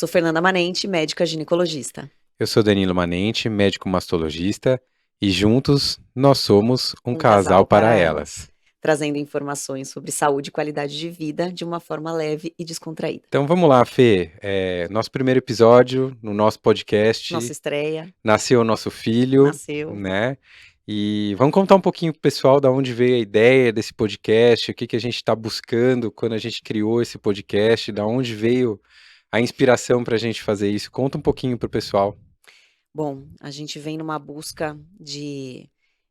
Sou Fernanda Manente, médica ginecologista. Eu sou Danilo Manente, médico mastologista, e juntos nós somos um Um casal casal para para elas. trazendo informações sobre saúde e qualidade de vida de uma forma leve e descontraída. Então vamos lá, Fê. Nosso primeiro episódio no nosso Nossa podcast. estreia Nasceu o nosso filho, nasceu. né? E vamos contar um pouquinho pro pessoal da onde veio a ideia desse podcast, o que que a gente está buscando quando a gente criou esse podcast, da onde veio a inspiração para a gente fazer isso. Conta um pouquinho pro pessoal. Bom, a gente vem numa busca de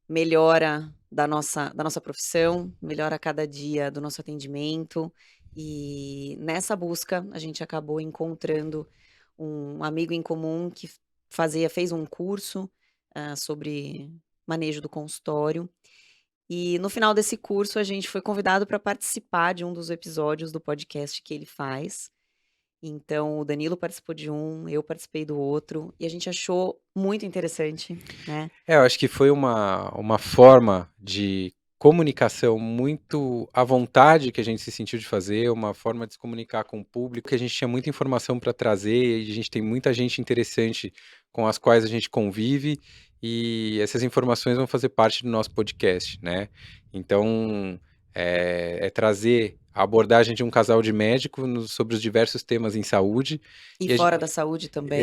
melhora da nossa profissão, melhora a cada dia do nosso atendimento. E nessa busca, a gente acabou encontrando um amigo em comum que fez um curso sobre manejo do consultório. E no final desse curso, a gente foi convidado para participar de um dos episódios do podcast que ele faz. Então, o Danilo participou de um, eu participei do outro, e a gente achou muito interessante, né? Eu acho que foi uma forma de comunicação muito à vontade que a gente se sentiu de fazer, uma forma de se comunicar com o público, que a gente tinha muita informação para trazer, e a gente tem muita gente interessante com as quais a gente convive, e essas informações vão fazer parte do nosso podcast, né? Então, é trazer a abordagem de um casal de médicos sobre os diversos temas em saúde, E e, fora da saúde também.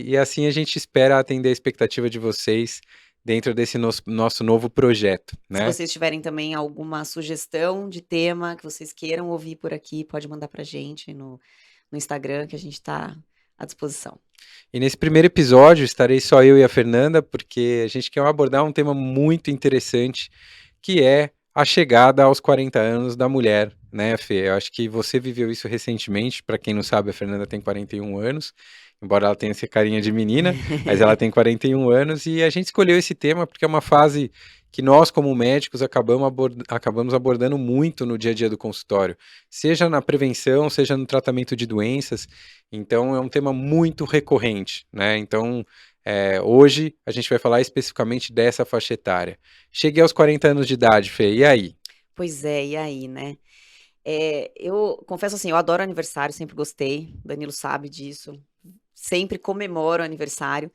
e assim a gente espera atender a expectativa de vocês dentro desse nosso novo projeto, Se né? vocês tiverem também alguma sugestão de tema que vocês queiram ouvir por aqui, pode mandar pra gente no Instagram, que a gente está à disposição. E nesse primeiro episódio estarei só eu e a Fernanda, porque a gente quer abordar um tema muito interessante, que é a chegada aos 40 anos da mulher, né, Fê? Eu acho que você viveu isso recentemente. Para quem não sabe, a Fernanda tem 41 anos, embora ela tenha essa carinha de menina, mas ela tem 41 anos, e a gente escolheu esse tema porque é uma fase que nós, como médicos, acabamos abordando muito no dia a dia do consultório, seja na prevenção, seja no tratamento de doenças. Então, é um tema muito recorrente, né? Então, hoje a gente vai falar especificamente dessa faixa etária. Cheguei aos 40 anos de idade, Fê, e aí? Pois é, e aí, né? Eu confesso assim, eu adoro aniversário, sempre gostei, o Danilo sabe disso, sempre comemoro aniversário.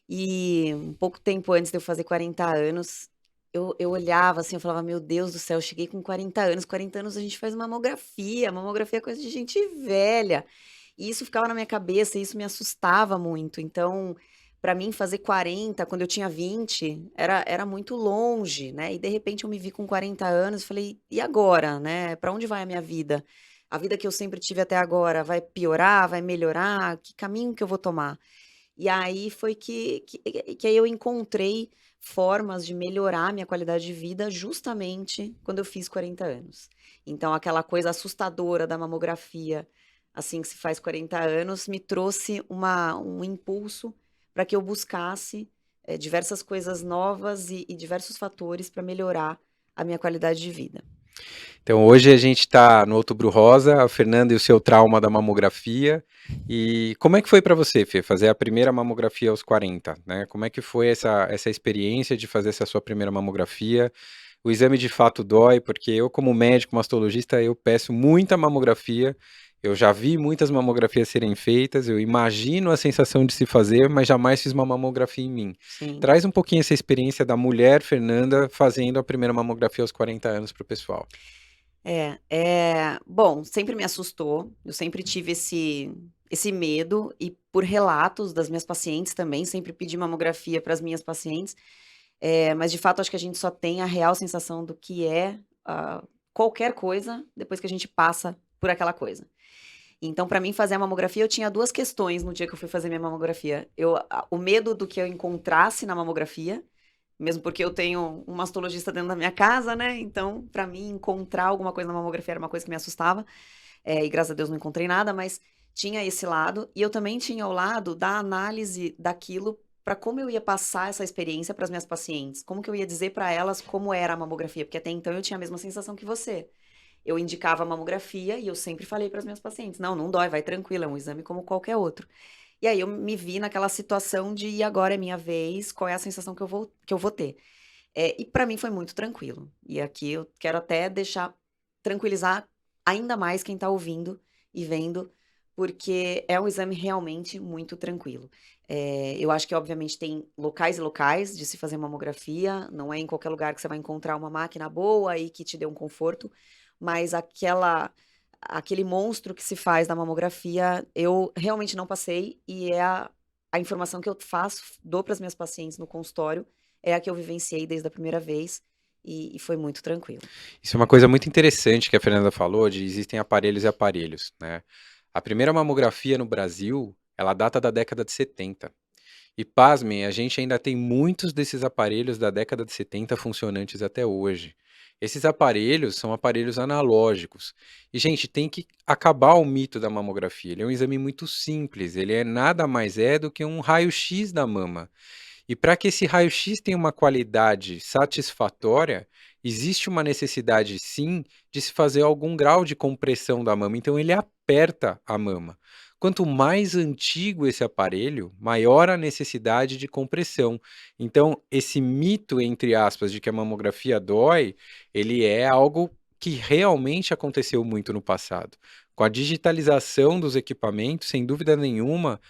E um pouco tempo antes de eu fazer 40 anos, eu olhava assim, eu falava, meu Deus do céu, eu cheguei com 40 anos, 40 anos a gente faz mamografia é coisa de gente velha. E isso ficava na minha cabeça, e isso me assustava muito. Então, para mim, fazer 40 quando eu tinha 20 era muito longe, né? E de repente eu me vi com 40 anos e falei, e agora, né? Para onde vai a minha vida? A vida que eu sempre tive até agora vai piorar, vai melhorar? Que caminho que eu vou tomar? E aí foi que aí eu encontrei formas de melhorar minha qualidade de vida justamente quando eu fiz 40 anos. Então, aquela coisa assustadora da mamografia, assim que se faz 40 anos, me trouxe um impulso para que eu buscasse diversas coisas novas e diversos fatores para melhorar a minha qualidade de vida. Então, hoje a gente está no Outubro Rosa, a Fernanda e o seu trauma da mamografia. E como é que foi para você, Fê, fazer a primeira mamografia aos 40, né? Como é que foi essa experiência de fazer essa sua primeira mamografia? O exame de fato dói, porque eu, como médico mastologista, eu peço muita mamografia. Eu já vi muitas mamografias serem feitas, eu imagino a sensação de se fazer, mas jamais fiz uma mamografia em mim. Sim. Traz um pouquinho essa experiência da mulher Fernanda fazendo a primeira mamografia aos 40 anos para o pessoal. Bom, sempre me assustou, eu sempre tive esse medo e por relatos das minhas pacientes também, sempre pedi mamografia para as minhas pacientes, mas de fato acho que a gente só tem a real sensação do que é, qualquer coisa depois que a gente passa por aquela coisa. Então, para mim fazer a mamografia, eu tinha 2 questões no dia que eu fui fazer minha mamografia. O medo do que eu encontrasse na mamografia, mesmo porque eu tenho um mastologista dentro da minha casa, né? Então, para mim, encontrar alguma coisa na mamografia era uma coisa que me assustava. E graças a Deus não encontrei nada, mas tinha esse lado. E eu também tinha o lado da análise daquilo para como eu ia passar essa experiência para as minhas pacientes. Como que eu ia dizer para elas como era a mamografia. Porque até então eu tinha a mesma sensação que você. Eu indicava a mamografia e eu sempre falei para as minhas pacientes: não, não dói, vai tranquila, é um exame como qualquer outro. E aí eu me vi naquela situação de e agora é minha vez, qual é a sensação que eu vou ter? E para mim foi muito tranquilo. E aqui eu quero até tranquilizar ainda mais quem está ouvindo e vendo, porque é um exame realmente muito tranquilo. Eu acho que, obviamente, tem locais e locais de se fazer mamografia, não é em qualquer lugar que você vai encontrar uma máquina boa e que te dê um conforto, mas aquele monstro que se faz da mamografia, eu realmente não passei e é a informação que eu faço, dou para as minhas pacientes no consultório, é a que eu vivenciei desde a primeira vez e foi muito tranquilo. Isso é uma coisa muito interessante que a Fernanda falou, de existem aparelhos e aparelhos, né? A primeira mamografia no Brasil, ela data da década de 70. E pasmem, a gente ainda tem muitos desses aparelhos da década de 70 funcionantes até hoje. Esses aparelhos são aparelhos analógicos. E, gente, tem que acabar o mito da mamografia. Ele é um exame muito simples, ele é nada mais do que um raio-x da mama. E para que esse raio-x tenha uma qualidade satisfatória, existe uma necessidade, sim, de se fazer algum grau de compressão da mama. Então, ele aperta a mama. Quanto mais antigo esse aparelho, maior a necessidade de compressão. Então, esse mito, entre aspas, de que a mamografia dói, ele é algo que realmente aconteceu muito no passado. Com a digitalização dos equipamentos, sem dúvida nenhuma,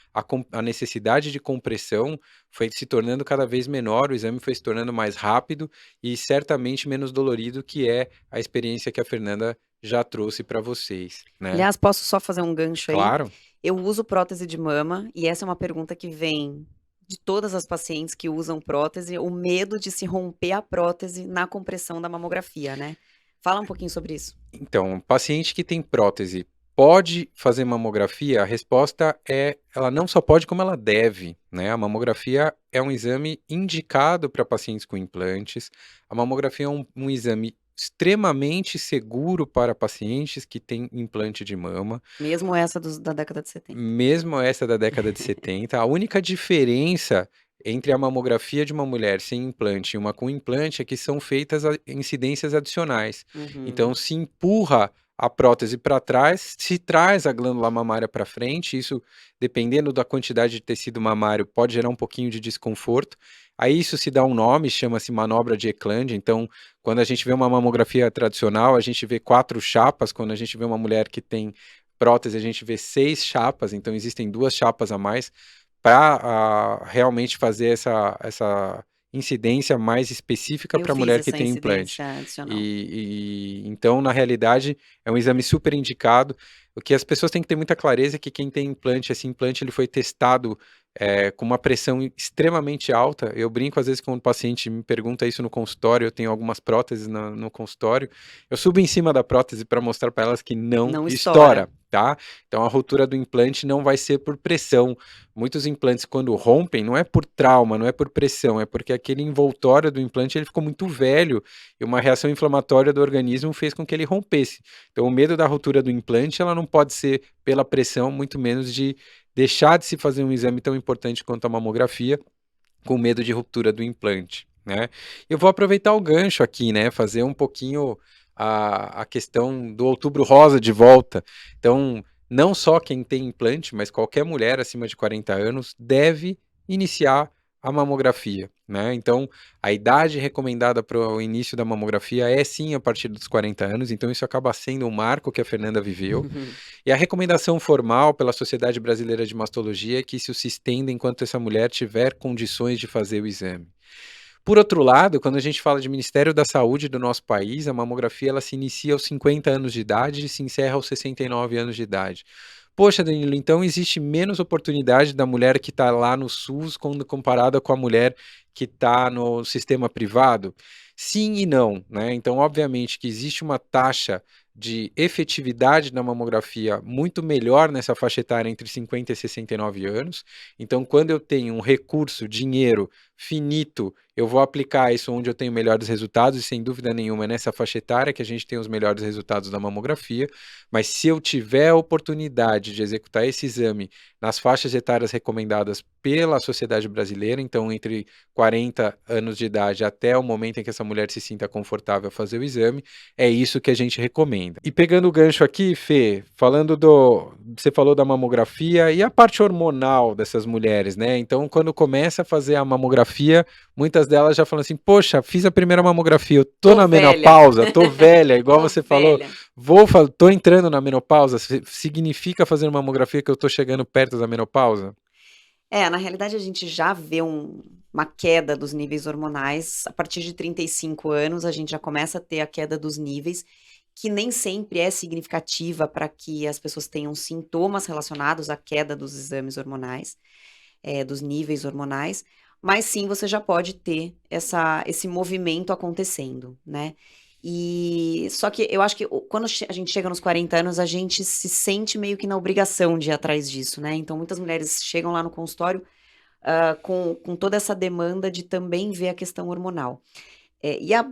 a necessidade de compressão foi se tornando cada vez menor, o exame foi se tornando mais rápido e certamente menos dolorido, que é a experiência que a Fernanda já trouxe para vocês, né? Aliás, posso só fazer um gancho aí? Claro. Eu uso prótese de mama e essa é uma pergunta que vem de todas as pacientes que usam prótese, o medo de se romper a prótese na compressão da mamografia, né? Fala um pouquinho sobre isso. Então, paciente que tem prótese pode fazer mamografia? A resposta é, ela não só pode, como ela deve, né? A mamografia é um exame indicado para pacientes com implantes. A mamografia é um exame extremamente seguro para pacientes que têm implante de mama. Mesmo essa da década de 70. Mesmo essa da década de 70, a única diferença entre a mamografia de uma mulher sem implante e uma com implante é que são feitas incidências adicionais. Uhum. Então, se empurra a prótese para trás, se traz a glândula mamária para frente, isso, dependendo da quantidade de tecido mamário, pode gerar um pouquinho de desconforto. Aí isso se dá um nome, chama-se manobra de Eklund. Então, quando a gente vê uma mamografia tradicional, a gente vê 4 chapas. Quando a gente vê uma mulher que tem prótese, a gente vê 6 chapas, então existem 2 chapas a mais para realmente fazer essa incidência mais específica Eu para a fiz mulher que essa tem implante. incidência adicional. Então, na realidade, é um exame super indicado. O que as pessoas têm que ter muita clareza é que quem tem implante, esse implante ele foi testado com uma pressão extremamente alta. Eu brinco às vezes quando o paciente me pergunta isso no consultório, eu tenho algumas próteses no consultório, eu subo em cima da prótese para mostrar para elas que não Não estoura. estoura, tá? Então a ruptura do implante não vai ser por pressão. Muitos implantes quando rompem, não é por trauma, não é por pressão, é porque aquele envoltório do implante ele ficou muito velho e uma reação inflamatória do organismo fez com que ele rompesse. Então o medo da ruptura do implante, ela não pode ser pela pressão, muito menos de deixar de se fazer um exame tão importante quanto a mamografia, com medo de ruptura do implante, né? Eu vou aproveitar o gancho aqui, né? Fazer um pouquinho a questão do Outubro Rosa de volta. Então, não só quem tem implante, mas qualquer mulher acima de 40 anos deve iniciar a mamografia, né? Então, a idade recomendada para o início da mamografia é sim a partir dos 40 anos, então isso acaba sendo um marco que a Fernanda viveu. E a recomendação formal pela Sociedade Brasileira de Mastologia é que isso se estenda enquanto essa mulher tiver condições de fazer o exame. Por outro lado, quando a gente fala de Ministério da Saúde do nosso país, a mamografia ela se inicia aos 50 anos de idade e se encerra aos 69 anos de idade. Poxa, Danilo, então existe menos oportunidade da mulher que está lá no SUS quando comparada com a mulher que está no sistema privado? Sim e não, né? Então, obviamente que existe uma taxa de efetividade na mamografia muito melhor nessa faixa etária entre 50 e 69 anos. Então, quando eu tenho um recurso, dinheiro finito, eu vou aplicar isso onde eu tenho melhores resultados, e sem dúvida nenhuma é nessa faixa etária que a gente tem os melhores resultados da mamografia. Mas se eu tiver a oportunidade de executar esse exame nas faixas etárias recomendadas pela Sociedade Brasileira, então entre 40 anos de idade até o momento em que essa mulher se sinta confortável a fazer o exame, é isso que a gente recomenda. E pegando o gancho aqui, Fê, você falou da mamografia e a parte hormonal dessas mulheres, né? Então, quando começa a fazer a mamografia mamografia, muitas delas já falam assim, poxa, fiz a primeira mamografia, eu tô Tô na velha. menopausa, tô velha, igual Tô você falou, velha. tô entrando na menopausa, significa fazer mamografia que eu tô chegando perto da menopausa? Na realidade a gente já vê uma queda dos níveis hormonais, a partir de 35 anos a gente já começa a ter a queda dos níveis, que nem sempre é significativa para que as pessoas tenham sintomas relacionados à queda dos exames hormonais, dos níveis hormonais, mas sim você já pode ter esse movimento acontecendo, né? E só que eu acho que quando a gente chega nos 40 anos, a gente se sente meio que na obrigação de ir atrás disso, né? Então, muitas mulheres chegam lá no consultório com toda essa demanda de também ver a questão hormonal.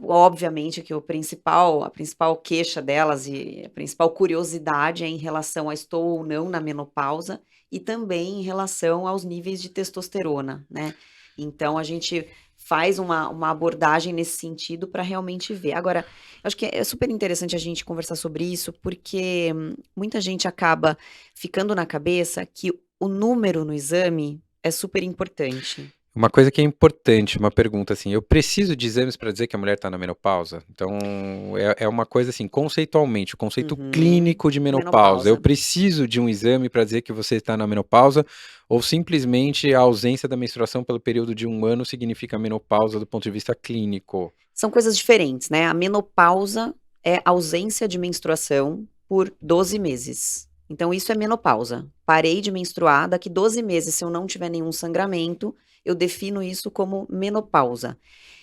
Obviamente que a principal queixa delas e a principal curiosidade é em relação a estou ou não na menopausa e também em relação aos níveis de testosterona, né? Então a gente faz uma abordagem nesse sentido para realmente ver. Agora, eu acho que é super interessante a gente conversar sobre isso, porque muita gente acaba ficando na cabeça que o número no exame é super importante. Uma coisa que é importante, uma pergunta assim, eu preciso de exames para dizer que a mulher está na menopausa? Então, é uma coisa assim, conceitualmente, o conceito Uhum. clínico de menopausa. Eu Menopausa. preciso de um exame para dizer que você está na menopausa, ou simplesmente a ausência da menstruação pelo período de 1 ano significa menopausa do ponto de vista clínico? São coisas diferentes, né? A menopausa é ausência de menstruação por 12 meses. Então, isso é menopausa. Parei de menstruar, daqui 12 meses, se eu não tiver nenhum sangramento, eu defino isso como menopausa.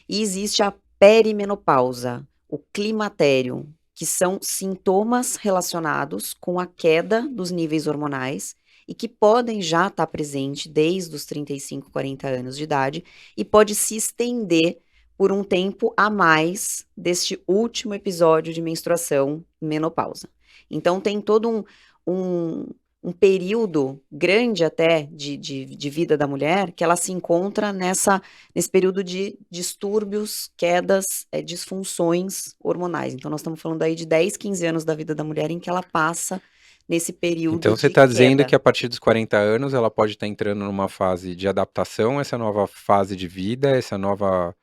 E existe a perimenopausa, o climatério, que são sintomas relacionados com a queda dos níveis hormonais e que podem já estar presentes desde os 35, 40 anos de idade e pode se estender por um tempo a mais deste último episódio de menstruação, menopausa. Então tem todo um, um período grande até de vida da mulher que ela se encontra nesse período de distúrbios, quedas, disfunções hormonais. Então nós estamos falando aí de 10, 15 anos da vida da mulher em que ela passa nesse período Então você de está dizendo que queda. a partir dos 40 anos ela pode estar entrando numa fase de adaptação, essa nova fase de vida, essa nova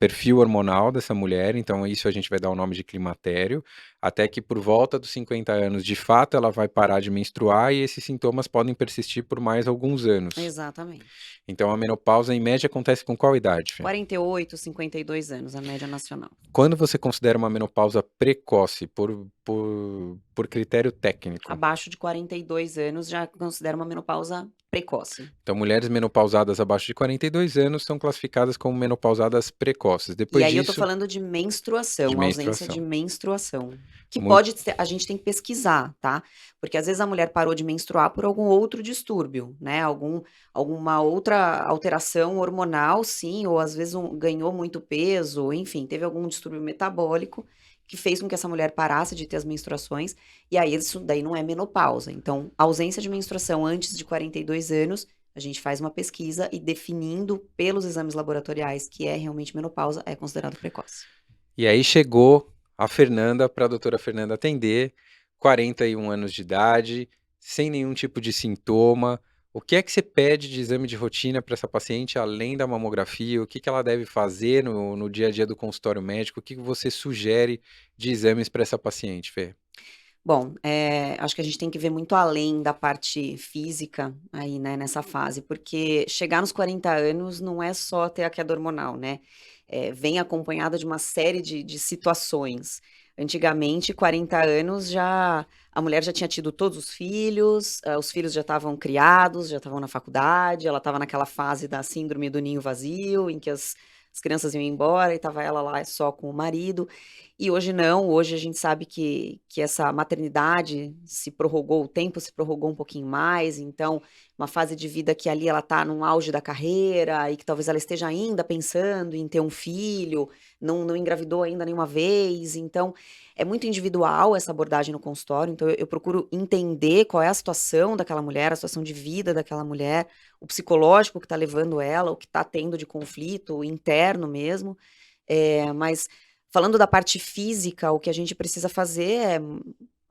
perfil hormonal dessa mulher, então isso a gente vai dar o nome de climatério, até que por volta dos 50 anos, de fato, ela vai parar de menstruar e esses sintomas podem persistir por mais alguns anos. Exatamente. Então a menopausa, em média, acontece com qual idade, Fê? 48, 52 anos, a média nacional. Quando você considera uma menopausa precoce, por critério técnico? Abaixo de 42 anos já considera uma menopausa precoce. Então, mulheres menopausadas abaixo de 42 anos são classificadas como menopausadas precoces. E Depois aí eu tô disso, falando de de menstruação, ausência de menstruação. menstruação. Que Muito. a gente tem que pesquisar, tá? Porque às vezes a mulher parou de menstruar por algum outro distúrbio, né? Alguma outra alteração hormonal, sim, ou às vezes ganhou muito peso, enfim, teve algum distúrbio metabólico que fez com que essa mulher parasse de ter as menstruações, e aí isso daí não é menopausa. Então, ausência de menstruação antes de 42 anos, a gente faz uma pesquisa e definindo pelos exames laboratoriais que é realmente menopausa, é considerado precoce. E aí chegou a Fernanda para a doutora Fernanda atender, 41 anos de idade, sem nenhum tipo de sintoma. O que é que você pede de exame de rotina para essa paciente, além da mamografia? O que ela deve fazer no dia a dia do consultório médico? O que você sugere de exames para essa paciente, Fê? Bom, acho que a gente tem que ver muito além da parte física aí, né, nessa fase, porque chegar nos 40 anos não é só ter a queda hormonal, né? Vem acompanhada de uma série de situações. Antigamente, 40 anos a mulher já tinha tido todos os filhos já estavam criados, já estavam na faculdade, ela estava naquela fase da síndrome do ninho vazio, em que as crianças iam embora e estava ela lá só com o marido. E hoje não, hoje a gente sabe que essa maternidade se prorrogou, o tempo se prorrogou um pouquinho mais, então uma fase de vida que ali ela está num auge da carreira e que talvez ela esteja ainda pensando em ter um filho, não engravidou ainda nenhuma vez, então é muito individual essa abordagem no consultório, então eu procuro entender qual é a situação daquela mulher, a situação de vida daquela mulher, o psicológico que está levando ela, o que está tendo de conflito interno mesmo, mas falando da parte física, o que a gente precisa fazer é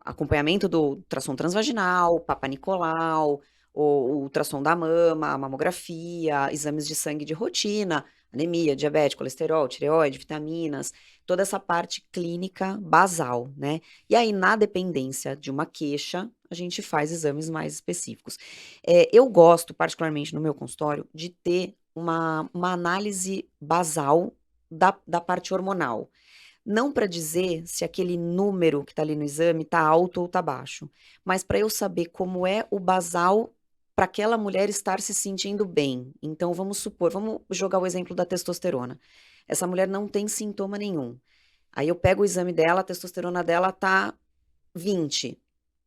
acompanhamento do ultrassom transvaginal, Papa Nicolau, o ultrassom da mama, a mamografia, exames de sangue de rotina, anemia, diabetes, colesterol, tireoide, vitaminas, toda essa parte clínica basal, né? E aí, na dependência de uma queixa, a gente faz exames mais específicos. Eu gosto, particularmente no meu consultório, de ter uma análise basal da parte hormonal. Não para dizer se aquele número que está ali no exame está alto ou está baixo, mas para eu saber como é o basal para aquela mulher estar se sentindo bem. Então, vamos supor, vamos jogar o exemplo da testosterona. Essa mulher não tem sintoma nenhum. Aí eu pego o exame dela, a testosterona dela tá 20.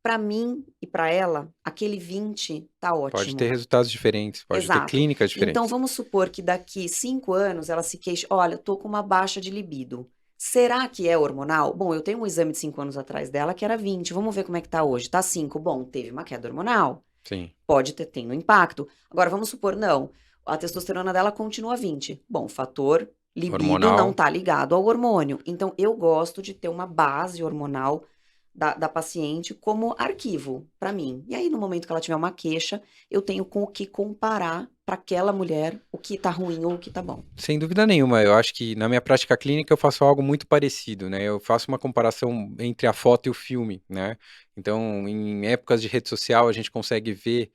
Para mim e para ela, aquele 20 tá Pode ter ótimo. resultados diferentes, pode ter Exato. clínicas Então, diferentes. vamos supor que daqui 5 anos ela se queixa, olha, tô com uma baixa de libido. Será que é hormonal? Bom, eu tenho um exame de 5 anos atrás dela que era 20. Vamos ver como é que tá hoje. Tá 5. Bom, teve uma queda hormonal. Sim, Pode ter tendo impacto. Agora, vamos supor, não. A testosterona dela continua 20. Bom, o fator libido não hormonal. tá ligado ao hormônio. Então, eu gosto de ter uma base hormonal da paciente como arquivo para mim. E aí, no momento que ela tiver uma queixa, eu tenho com o que comparar para aquela mulher o que tá ruim ou o que tá bom. Sem dúvida nenhuma, eu acho que na minha prática clínica eu faço algo muito parecido, né? Eu faço uma comparação entre a foto e o filme, né? Então, em épocas de rede social, a gente consegue ver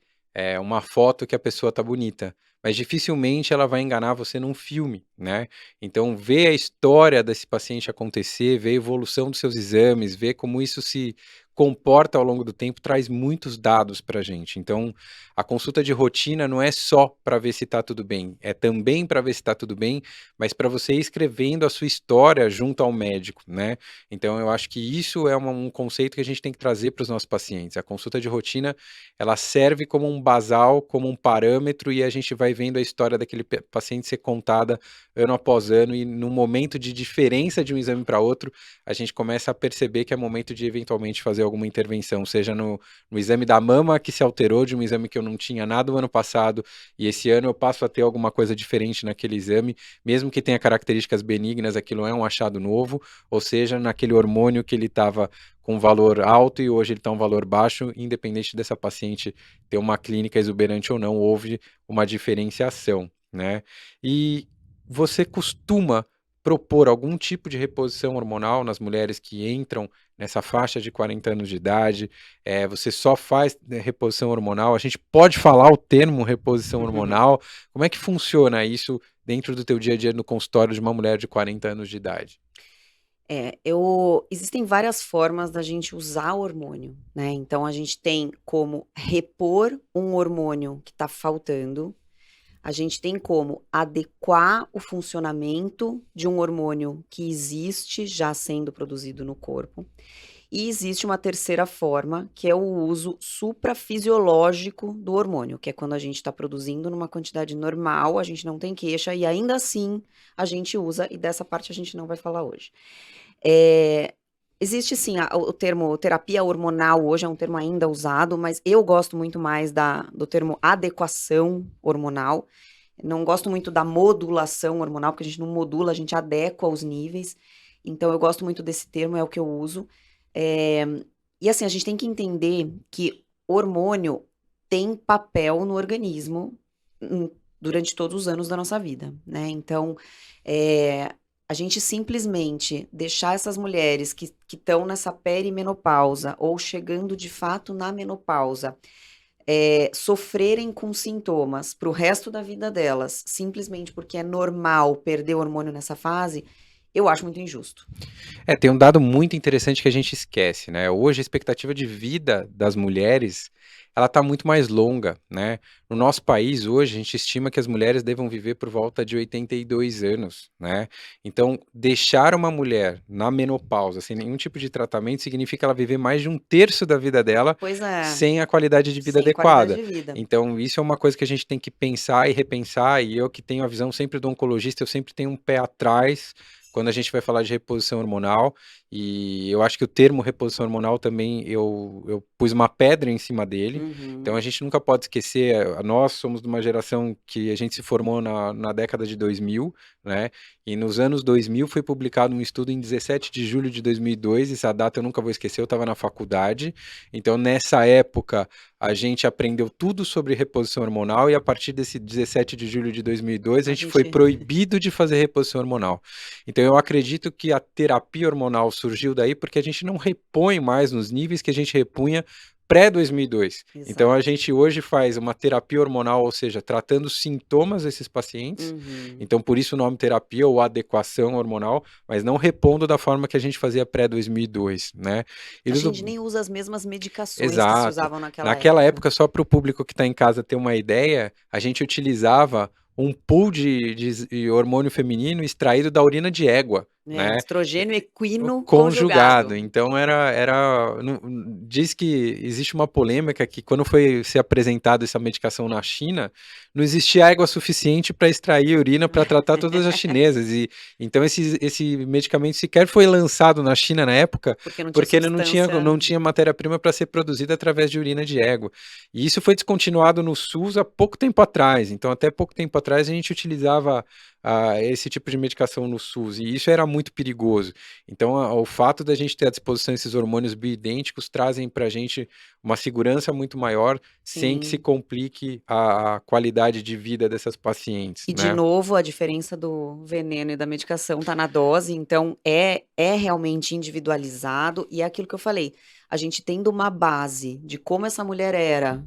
uma foto que a pessoa tá bonita, mas dificilmente ela vai enganar você num filme, né? Então, ver a história desse paciente acontecer, ver a evolução dos seus exames, ver como isso se comporta ao longo do tempo, traz muitos dados para a gente. Então, a consulta de rotina não é só para ver se está tudo bem, é também para ver se está tudo bem, mas para você ir escrevendo a sua história junto ao médico, né? Então eu acho que isso é um conceito que a gente tem que trazer para os nossos pacientes. A consulta de rotina, ela serve como um basal, como um parâmetro, e a gente vai vendo a história daquele paciente ser contada ano após ano, e no momento de diferença de um exame para outro, a gente começa a perceber que é momento de eventualmente fazer alguma intervenção, seja no exame da mama que se alterou de um exame que eu não tinha nada o ano passado, e esse ano eu passo a ter alguma coisa diferente naquele exame, mesmo que tenha características benignas, aquilo é um achado novo, ou seja, naquele hormônio que ele estava com valor alto e hoje ele está um valor baixo, independente dessa paciente ter uma clínica exuberante ou não, houve uma diferenciação, né? E você costuma propor algum tipo de reposição hormonal nas mulheres que entram nessa faixa de 40 anos de idade? Você só faz, né, reposição hormonal? A gente pode falar o termo reposição hormonal? Como é que funciona isso dentro do teu dia a dia no consultório de uma mulher de 40 anos de idade? Existem várias formas da gente usar o hormônio, né? Então, a gente tem como repor um hormônio que está faltando, a gente tem como adequar o funcionamento de um hormônio que existe já sendo produzido no corpo. E existe uma terceira forma, que é o uso suprafisiológico do hormônio, que é quando a gente está produzindo numa quantidade normal, a gente não tem queixa, e ainda assim a gente usa, e dessa parte a gente não vai falar hoje. É, existe sim o termo terapia hormonal, hoje é um termo ainda usado, mas eu gosto muito mais do termo adequação hormonal. Não gosto muito da modulação hormonal, porque a gente não modula, a gente adequa os níveis. Então, eu gosto muito desse termo, é o que eu uso. É, e assim, a gente tem que entender que hormônio tem papel no organismo durante todos os anos da nossa vida, né? Então, é, a gente simplesmente deixar essas mulheres que estão nessa perimenopausa ou chegando de fato na menopausa sofrerem com sintomas para o resto da vida delas, simplesmente porque é normal perder o hormônio nessa fase, eu acho muito injusto. Tem um dado muito interessante que a gente esquece, né? Hoje a expectativa de vida das mulheres, ela está muito mais longa, né? No nosso país hoje a gente estima que as mulheres devam viver por volta de 82 anos, né? Então, deixar uma mulher na menopausa sem nenhum tipo de tratamento significa ela viver mais de um terço da vida dela Pois é, sem a qualidade de vida sem qualidade adequada. de vida. Então, isso é uma coisa que a gente tem que pensar e repensar, e eu que tenho a visão sempre do oncologista, eu sempre tenho um pé atrás quando a gente vai falar de reposição hormonal, E eu acho que o termo reposição hormonal também eu pus uma pedra em cima dele. Então Uhum. a gente nunca pode esquecer, nós somos de uma geração que a gente se formou na década de 2000, né? E nos anos 2000 foi publicado um estudo em 17 de julho de 2002, essa data eu nunca vou esquecer, eu estava na faculdade. Então nessa época a gente aprendeu tudo sobre reposição hormonal e a partir desse 17 de julho de 2002 a A gente foi gente. proibido de fazer reposição hormonal. Então eu acredito que a terapia hormonal surgiu daí porque a gente não repõe mais nos níveis que a gente repunha pré-2002. Então Exato. a gente hoje faz uma terapia hormonal, ou seja, tratando os sintomas desses pacientes. Uhum. Então por isso o nome terapia ou adequação hormonal, mas não repondo da forma que a gente fazia pré-2002, né? E A gente do, nem usa as mesmas medicações que se Exato. usavam naquela Naquela época. época, só para o público que está em casa ter uma ideia, a gente utilizava um pool de hormônio feminino extraído da urina de égua, É, né? estrogênio equino Conjugado. conjugado. Então diz que existe uma polêmica que quando foi ser apresentado essa medicação na China, não existia água suficiente para extrair urina para tratar todas as chinesas. E então esse medicamento sequer foi lançado na China na época, Porque não tinha porque ele não tinha, substância. não tinha matéria-prima para ser produzida através de urina de égua. E isso foi descontinuado no SUS há pouco tempo atrás. Então, até pouco tempo atrás, a gente utilizava esse tipo de medicação no SUS, e isso era muito perigoso. Então, o fato da gente ter à disposição esses hormônios bioidênticos trazem para a gente uma segurança muito maior, sem que se Sim. complique a qualidade de vida dessas pacientes, E de né? novo, a diferença do veneno e da medicação está na dose, então é realmente individualizado e é aquilo que eu falei, a gente tendo uma base de como essa mulher era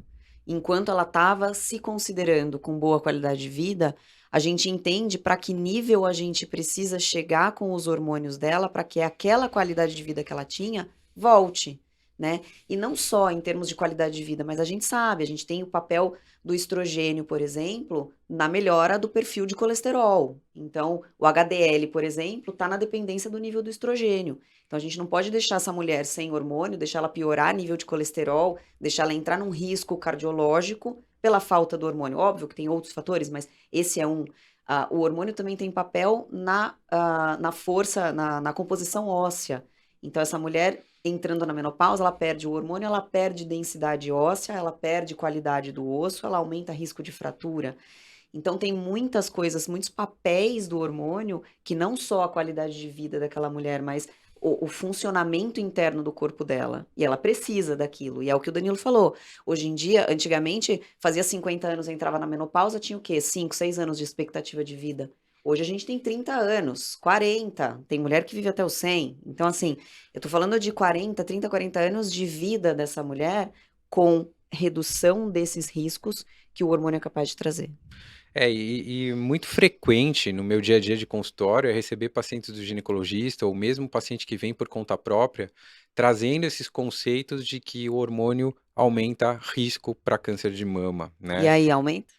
enquanto ela estava se considerando com boa qualidade de vida, a gente entende para que nível a gente precisa chegar com os hormônios dela para que aquela qualidade de vida que ela tinha volte, né? E não só em termos de qualidade de vida, mas a gente sabe, a gente tem o papel do estrogênio, por exemplo, na melhora do perfil de colesterol. Então, o HDL, por exemplo, está na dependência do nível do estrogênio. Então, a gente não pode deixar essa mulher sem hormônio, deixar ela piorar nível de colesterol, deixar ela entrar num risco cardiológico pela falta do hormônio. Óbvio que tem outros fatores, mas esse é um. O hormônio também tem papel na força, na composição óssea. Então, essa mulher entrando na menopausa, ela perde o hormônio, ela perde densidade óssea, ela perde qualidade do osso, ela aumenta risco de fratura. Então, tem muitas coisas, muitos papéis do hormônio que não só a qualidade de vida daquela mulher, mas o funcionamento interno do corpo dela. E ela precisa daquilo. E é o que o Danilo falou. Hoje em dia, antigamente, fazia 50 anos, entrava na menopausa, tinha o quê? 5, 6 anos de expectativa de vida. Hoje a gente tem 30 anos, 40, tem mulher que vive até os 100. Então, assim, eu tô falando de 40, 30, 40 anos de vida dessa mulher com redução desses riscos que o hormônio é capaz de trazer. E muito frequente no meu dia a dia de consultório é receber pacientes do ginecologista ou mesmo paciente que vem por conta própria, trazendo esses conceitos de que o hormônio aumenta risco para câncer de mama, E né? aí, aumenta?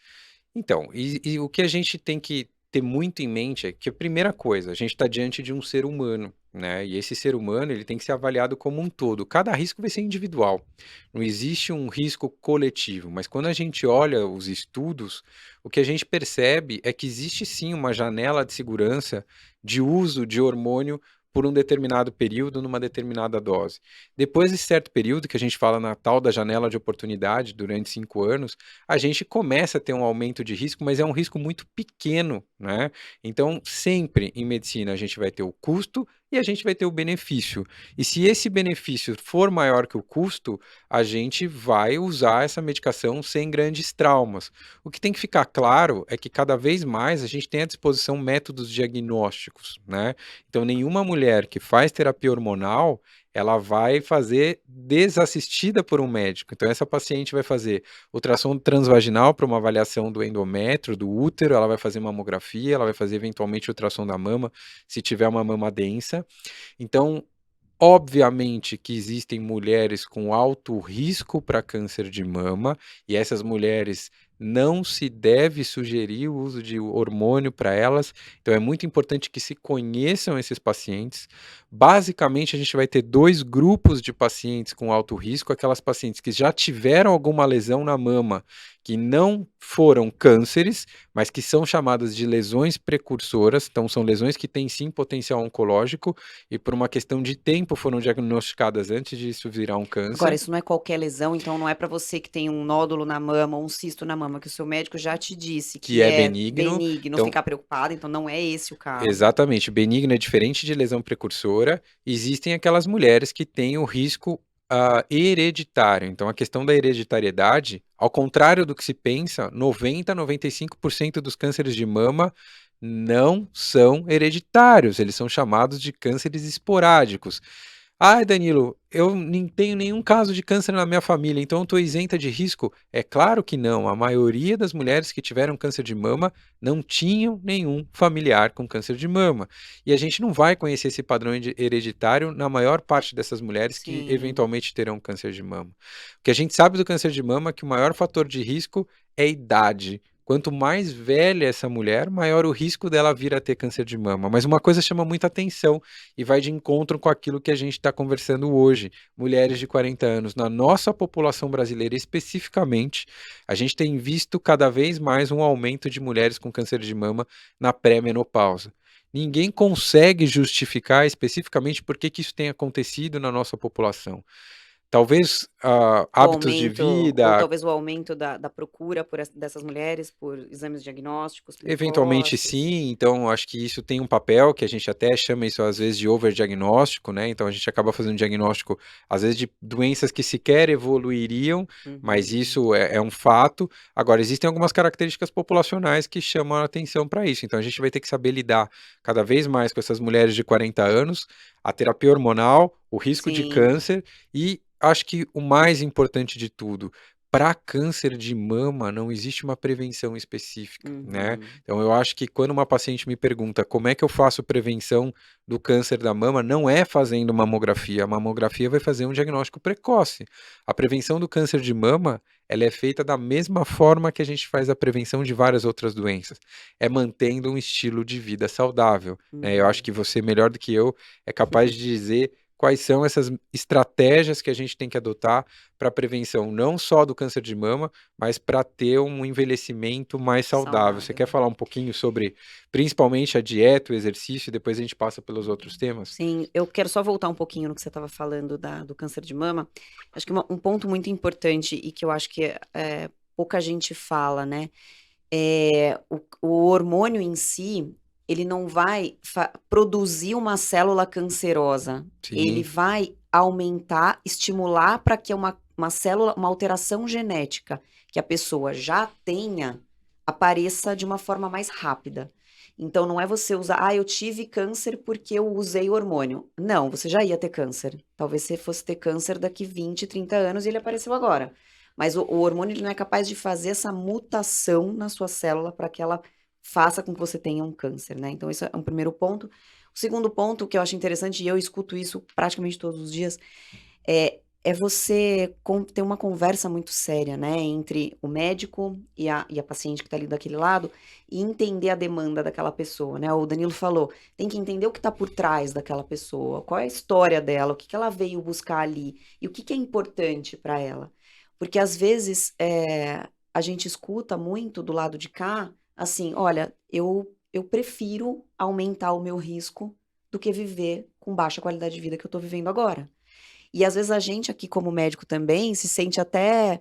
Então, e o que a gente tem que ter muito em mente é que a primeira coisa, a gente está diante de um ser humano, né? E esse ser humano, ele tem que ser avaliado como um todo. Cada risco vai ser individual. Não existe um risco coletivo, mas quando a gente olha os estudos, o que a gente percebe é que existe sim uma janela de segurança de uso de hormônio por um determinado período, numa determinada dose. Depois de certo período, que a gente fala na tal da janela de oportunidade, durante 5 anos, a gente começa a ter um aumento de risco, mas é um risco muito pequeno, né? Então, sempre em medicina a gente vai ter o custo e a gente vai ter o benefício. E se esse benefício for maior que o custo, a gente vai usar essa medicação sem grandes traumas. O que tem que ficar claro é que cada vez mais a gente tem à disposição métodos diagnósticos, né? Então, nenhuma mulher que faz terapia hormonal ela vai fazer desassistida por um médico. Então, essa paciente vai fazer ultrassom transvaginal para uma avaliação do endométrio, do útero, ela vai fazer mamografia, ela vai fazer eventualmente ultrassom da mama, se tiver uma mama densa. Então, obviamente que existem mulheres com alto risco para câncer de mama, e essas mulheres não se deve sugerir o uso de hormônio para elas, então é muito importante que se conheçam esses pacientes. Basicamente, a gente vai ter dois grupos de pacientes com alto risco, aquelas pacientes que já tiveram alguma lesão na mama, que não foram cânceres, mas que são chamadas de lesões precursoras, então são lesões que têm sim potencial oncológico e por uma questão de tempo foram diagnosticadas antes de isso virar um Agora, câncer, isso não é qualquer lesão, então não é para você que tem um nódulo na mama ou um cisto na mama, que o seu médico já te disse que que é é benigno. benigno, Então, ficar preocupado, então não é esse o caso. exatamente, benigno é diferente de lesão precursora. Existem aquelas mulheres que têm o risco hereditário. Então, a questão da hereditariedade, ao contrário do que se pensa, 90 a 95% dos cânceres de mama não são hereditários, eles são chamados de cânceres esporádicos. Ai, Danilo, eu nem tenho nenhum caso de câncer na minha família, então eu estou isenta de risco? É claro que não. A maioria das mulheres que tiveram câncer de mama não tinham nenhum familiar com câncer de mama. E a gente não vai conhecer esse padrão hereditário na maior parte dessas mulheres que Sim, eventualmente terão câncer de mama. O que a gente sabe do câncer de mama é que o maior fator de risco é a idade. Quanto mais velha essa mulher, maior o risco dela vir a ter câncer de mama. Mas uma coisa chama muita atenção e vai de encontro com aquilo que a gente está conversando hoje. Mulheres de 40 anos. Na nossa população brasileira especificamente, a gente tem visto cada vez mais um aumento de mulheres com câncer de mama na pré-menopausa. Ninguém consegue justificar especificamente por que isso tem acontecido na nossa população. Talvez o hábitos de aumento, ou vida. talvez o aumento da procura dessas mulheres por exames diagnósticos Eventualmente precoces. sim, então acho que isso tem um papel que a gente até chama isso às vezes de overdiagnóstico, né? Então a gente acaba fazendo um diagnóstico às vezes de doenças que sequer evoluiriam, mas Uhum. isso é um fato. Agora, existem algumas características populacionais que chamam a atenção para isso, então a gente vai ter que saber lidar cada vez mais com essas mulheres de 40 anos, a terapia hormonal, o risco de Sim. câncer e acho que o mais importante de tudo, para câncer de mama não existe uma prevenção específica, né? Uhum. Então, eu acho que quando uma paciente me pergunta como é que eu faço prevenção do câncer da mama, não é fazendo mamografia. A mamografia vai fazer um diagnóstico precoce. A prevenção do câncer de mama, ela é feita da mesma forma que a gente faz a prevenção de várias outras doenças. É mantendo um estilo de vida saudável, né? Eu acho Uhum. que você, melhor do que eu, é capaz de dizer quais são essas estratégias que a gente tem que adotar para a prevenção não só do câncer de mama, mas para ter um envelhecimento mais saudável. Você Saudável. quer falar um pouquinho sobre, principalmente, a dieta, o exercício, e depois a gente passa pelos outros temas? Sim, eu quero só voltar um pouquinho no que você estava falando do câncer de mama. Acho que um ponto muito importante e que eu acho que pouca gente fala, né? O hormônio em si, ele não vai produzir uma célula cancerosa. Ele Sim, vai aumentar, estimular para que uma célula, uma alteração genética que a pessoa já tenha, apareça de uma forma mais rápida. Então, não é você usar, eu tive câncer porque eu usei hormônio. Não, você já ia ter câncer. Talvez você fosse ter câncer daqui 20, 30 anos e ele apareceu agora. Mas o hormônio ele não é capaz de fazer essa mutação na sua célula para que ela faça com que você tenha um câncer, né? Então, isso é um primeiro ponto. O segundo ponto que eu acho interessante, e eu escuto isso praticamente todos os dias, é você ter uma conversa muito séria, né, entre o médico e a paciente que está ali daquele lado, e entender a demanda daquela pessoa, né? O Danilo falou, tem que entender o que está por trás daquela pessoa, qual é a história dela, o que que ela veio buscar ali, e o que que é importante para ela. Porque às vezes a gente escuta muito do lado de cá, assim, olha, eu prefiro aumentar o meu risco do que viver com baixa qualidade de vida que eu estou vivendo agora. E às vezes a gente aqui como médico também se sente até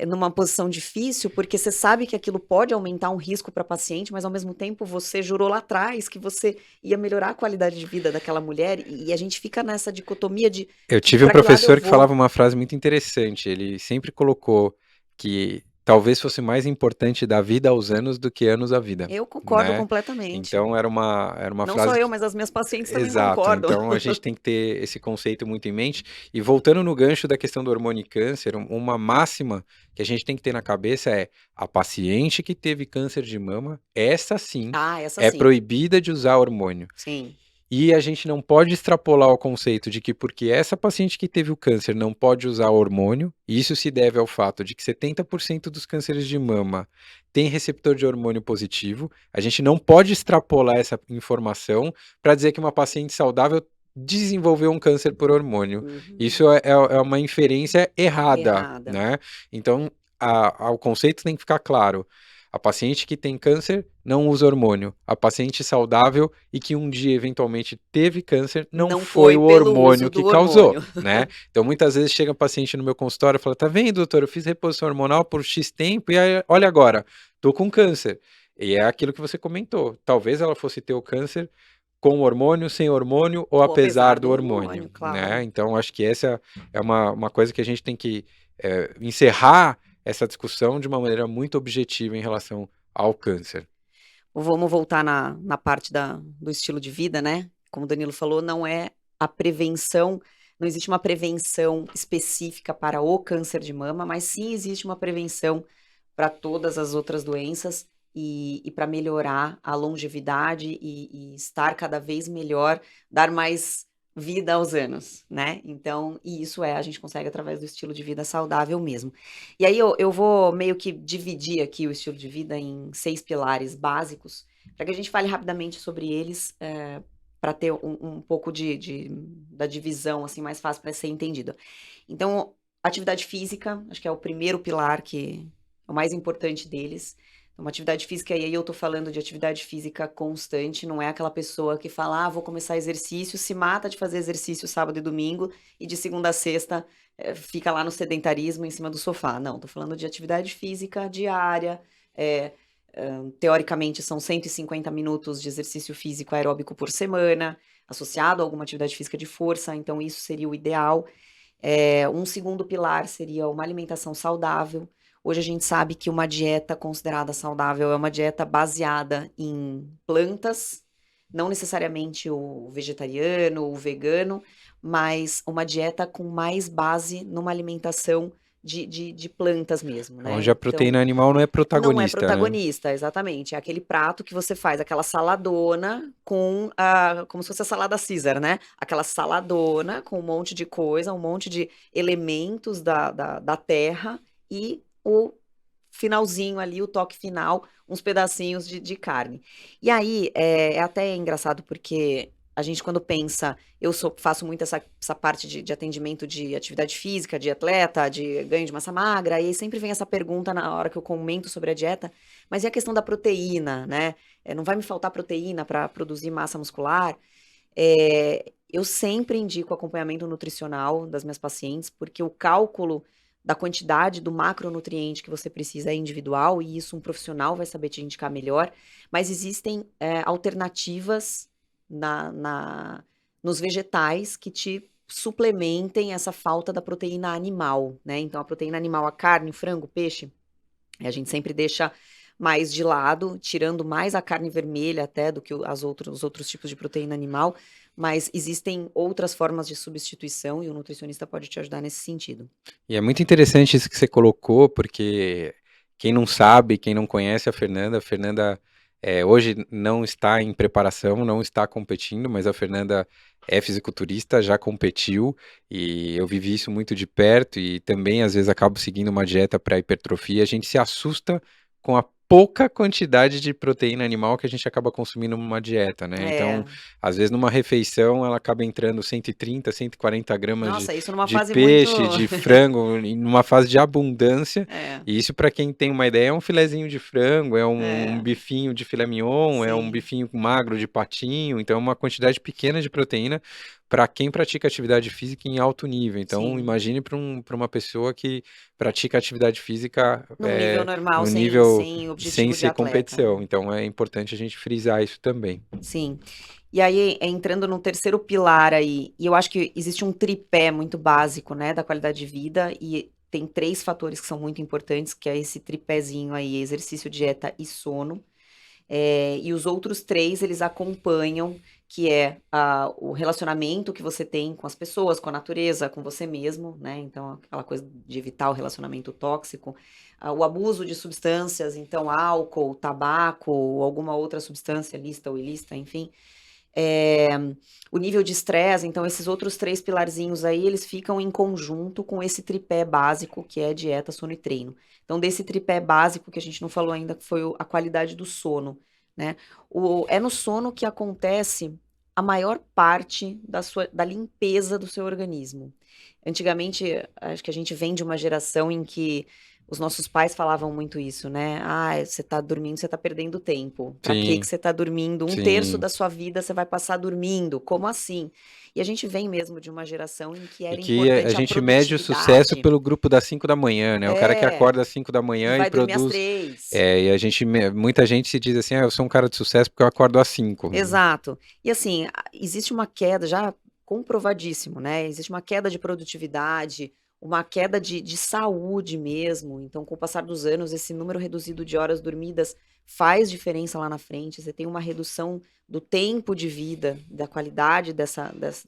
numa posição difícil, porque você sabe que aquilo pode aumentar um risco para paciente, mas ao mesmo tempo você jurou lá atrás que você ia melhorar a qualidade de vida daquela mulher, e a gente fica nessa dicotomia eu de tive um para que lado eu professor que falava vou. uma frase muito interessante. Ele sempre colocou que talvez fosse mais importante dar vida aos anos do que anos à vida, Eu concordo né? completamente. Então era uma Não só frase eu, que. mas as minhas pacientes também Exato, concordam. então a gente tem que ter esse conceito muito em mente. E voltando no gancho da questão do hormônio e câncer, uma máxima que a gente tem que ter na cabeça é: a paciente que teve câncer de mama, essa sim, Ah, essa é sim. proibida de usar hormônio. Sim. E a gente não pode extrapolar o conceito de que porque essa paciente que teve o câncer não pode usar hormônio, e isso se deve ao fato de que 70% dos cânceres de mama tem receptor de hormônio positivo. A gente não pode extrapolar essa informação para dizer que uma paciente saudável desenvolveu um câncer por hormônio. Uhum. Isso é uma inferência errada, Errada. né? Então, o conceito tem que ficar claro. A paciente que tem câncer não usa hormônio. A paciente saudável e que um dia eventualmente teve câncer não Não foi foi o pelo uso hormônio que do causou, hormônio. né? Então muitas vezes chega paciente no meu consultório e fala: tá vendo, doutor, eu fiz reposição hormonal por X tempo e aí, olha agora, tô com câncer. E é aquilo que você comentou. Talvez ela fosse ter o câncer com hormônio, sem hormônio ou Ou apesar apesar do do hormônio, hormônio, né? claro. Então acho que essa é uma coisa que a gente tem que encerrar essa discussão de uma maneira muito objetiva em relação ao câncer. Vamos voltar na parte do estilo de vida, né? Como o Danilo falou, não é a prevenção, não existe uma prevenção específica para o câncer de mama, mas sim existe uma prevenção para todas as outras doenças e para melhorar a longevidade e estar cada vez melhor, dar mais vida aos anos, né? Então, e isso a gente consegue através do estilo de vida saudável mesmo. E aí eu vou meio que dividir aqui o estilo de vida em 6 pilares básicos, para que a gente fale rapidamente sobre eles, para ter um pouco da divisão assim mais fácil para ser entendido. Então, atividade física, acho que é o primeiro pilar que é o mais importante deles. Uma atividade física, e aí eu tô falando de atividade física constante, não é aquela pessoa que fala, vou começar exercício, se mata de fazer exercício sábado e domingo, e de segunda a sexta fica lá no sedentarismo em cima do sofá. Não, tô falando de atividade física diária, teoricamente são 150 minutos de exercício físico aeróbico por semana, associado a alguma atividade física de força, então isso seria o ideal. Um segundo pilar seria uma alimentação saudável. Hoje a gente sabe que uma dieta considerada saudável é uma dieta baseada em plantas, não necessariamente o vegetariano, o vegano, mas uma dieta com mais base numa alimentação de plantas mesmo, né? Onde a Então, proteína animal não é não é protagonista, né? protagonista, exatamente. É aquele prato que você faz, aquela saladona como se fosse a salada Caesar, né? Aquela saladona com um monte de coisa, um monte de elementos da terra e o finalzinho ali, o toque final, uns pedacinhos de carne. E aí, é até engraçado porque a gente quando pensa, faço muito essa parte de atendimento de atividade física, de atleta, de ganho de massa magra, e aí sempre vem essa pergunta na hora que eu comento sobre a dieta, mas e a questão da proteína, né? Não vai me faltar proteína para produzir massa muscular? Eu sempre indico acompanhamento nutricional das minhas pacientes, porque o cálculo da quantidade do macronutriente que você precisa é individual, e isso um profissional vai saber te indicar melhor, mas existem alternativas nos vegetais que te suplementem essa falta da proteína animal, né? Então, a proteína animal, a carne, o frango, o peixe, a gente sempre deixa mais de lado, tirando mais a carne vermelha até do que os outros tipos de proteína animal, mas existem outras formas de substituição e o nutricionista pode te ajudar nesse sentido. E é muito interessante isso que você colocou, porque quem não sabe, quem não conhece a Fernanda hoje não está em preparação, não está competindo, mas a Fernanda é fisiculturista, já competiu, e eu vivi isso muito de perto, e também às vezes acabo seguindo uma dieta para hipertrofia. A gente se assusta com a pouca quantidade de proteína animal que a gente acaba consumindo numa dieta, né? Então, É, às vezes numa refeição ela acaba entrando 130, 140 gramas nossa, isso numa de fase muito. peixe, de frango, em uma fase de abundância. É, E isso, para quem tem uma ideia, é um filezinho de frango, é um é, bifinho de filé mignon, é um sim, bifinho magro de patinho. Então, é uma quantidade pequena de proteína para quem pratica atividade física em alto nível. Então, sim. imagine para uma pessoa que pratica atividade física Num nível normal, no sem, nível sem sem objetivo de ser atleta, competição. né? Então, é importante a gente frisar isso também. Sim. E aí, entrando no terceiro pilar aí, e eu acho que existe um tripé muito básico, né, da qualidade de vida, e tem 3 fatores que são muito importantes, que é esse tripézinho aí, exercício, dieta e sono. E os outros 3, eles acompanham, que é o relacionamento que você tem com as pessoas, com a natureza, com você mesmo, né? Então, aquela coisa de evitar o relacionamento tóxico, o abuso de substâncias, então álcool, tabaco, ou alguma outra substância lícita ou ilícita, enfim. É, o nível de estresse, então esses outros 3 pilarzinhos aí, eles ficam em conjunto com esse tripé básico, que é dieta, sono e treino. Então, desse tripé básico que a gente não falou ainda, que foi a qualidade do sono, né? É no sono que acontece a maior parte da limpeza do seu organismo. Antigamente, acho que a gente vem de uma geração em que os nossos pais falavam muito isso, né? Ah, você tá dormindo, você tá perdendo tempo. Pra que Sim, você tá dormindo? Um terço sim. da sua vida você vai passar dormindo. Como assim? E a gente vem mesmo de uma geração em que E era que a importante a gente mede o sucesso produtividade. pelo grupo das 5 da manhã, né? O cara que É, acorda às 5 da e manhã e vai dormir às produz. 3. E a gente, muita gente se diz assim, ah, eu sou um cara de sucesso porque eu acordo às 5. Exato. E assim, existe uma queda já comprovadíssimo, né? Existe uma queda de produtividade, uma queda de saúde mesmo. Então, com o passar dos anos, esse número reduzido de horas dormidas faz diferença lá na frente. Você tem uma redução do tempo de vida, da qualidade